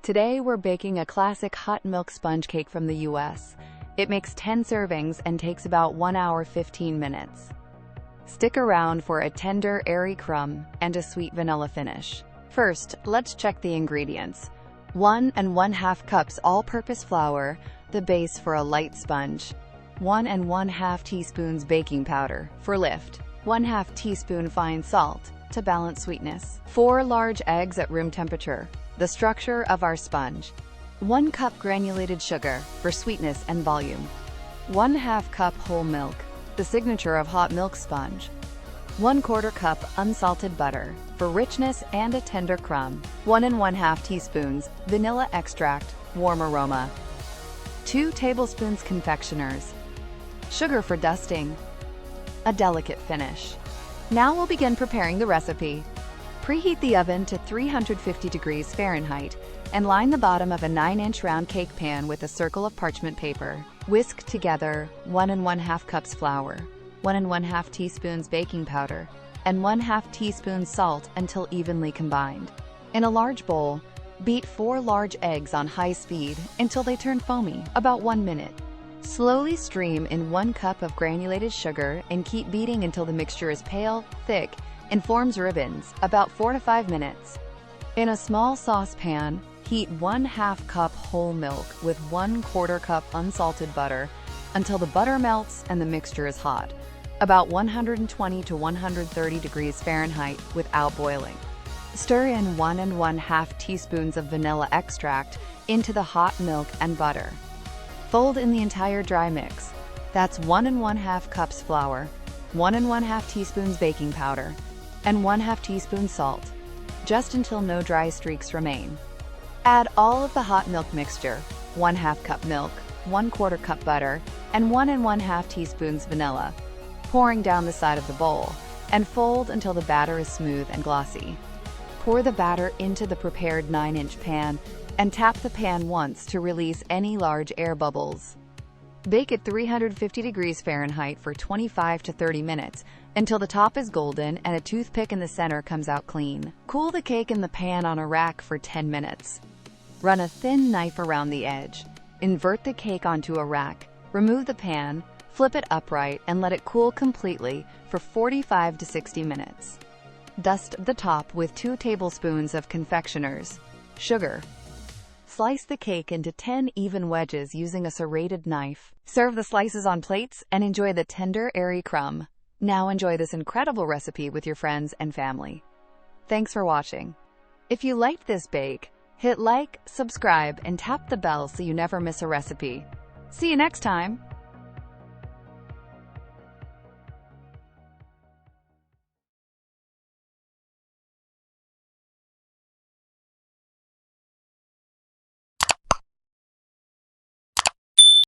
Today we're baking a classic hot milk sponge cake from the US. It makes 10 servings and takes about 1 hour 15 minutes. Stick around for a tender, airy crumb and a sweet vanilla finish. First, let's check the ingredients. 1 1/2 cups all-purpose flour, the base for a light sponge. 1 1/2 teaspoons baking powder for lift. 1/2 teaspoon fine salt to balance sweetness. 4 large eggs at room temperature, the structure of our sponge. 1 cup granulated sugar for sweetness and volume. 1/2 cup whole milk, the signature of hot milk sponge. 1/4 cup unsalted butter for richness and a tender crumb. 1 1/2 teaspoons vanilla extract, warm aroma. 2 tablespoons confectioners, sugar for dusting, a delicate finish. Now we'll begin preparing the recipe. Preheat the oven to 350 degrees Fahrenheit and line the bottom of a 9-inch round cake pan with a circle of parchment paper. Whisk together 1 1/2 cups flour, 1 1/2 teaspoons baking powder, and 1/2 teaspoon salt until evenly combined. In a large bowl, beat 4 large eggs on high speed until they turn foamy, about 1 minute. Slowly stream in 1 cup of granulated sugar and keep beating until the mixture is pale, thick, and forms ribbons, about 4 to 5 minutes. In a small saucepan, heat 1/2 cup whole milk with 1/4 cup unsalted butter until the butter melts and the mixture is hot, about 120 to 130 degrees Fahrenheit without boiling. Stir in 1 1/2 teaspoons of vanilla extract into the hot milk and butter. Fold in the entire dry mix. That's 1 1/2 cups flour, 1 1/2 teaspoons baking powder, and 1/2 teaspoon salt, just until no dry streaks remain. Add all of the hot milk mixture, 1/2 cup milk, 1/4 cup butter, and 1 1/2 teaspoons vanilla, pouring down the side of the bowl, and fold until the batter is smooth and glossy. Pour the batter into the prepared 9-inch pan and tap the pan once to release any large air bubbles. Bake at 350 degrees Fahrenheit for 25 to 30 minutes until the top is golden and a toothpick in the center comes out clean. Cool the cake in the pan on a rack for 10 minutes. Run a thin knife around the edge. Invert the cake onto a rack. Remove the pan, flip it upright, and let it cool completely for 45 to 60 minutes. Dust the top with 2 tablespoons of confectioners, sugar. Slice the cake into 10 even wedges using a serrated knife. Serve the slices on plates and enjoy the tender, airy crumb. Now enjoy this incredible recipe with your friends and family. Thanks for watching. If you liked this bake, hit like, subscribe, and tap the bell so you never miss a recipe. See you next time!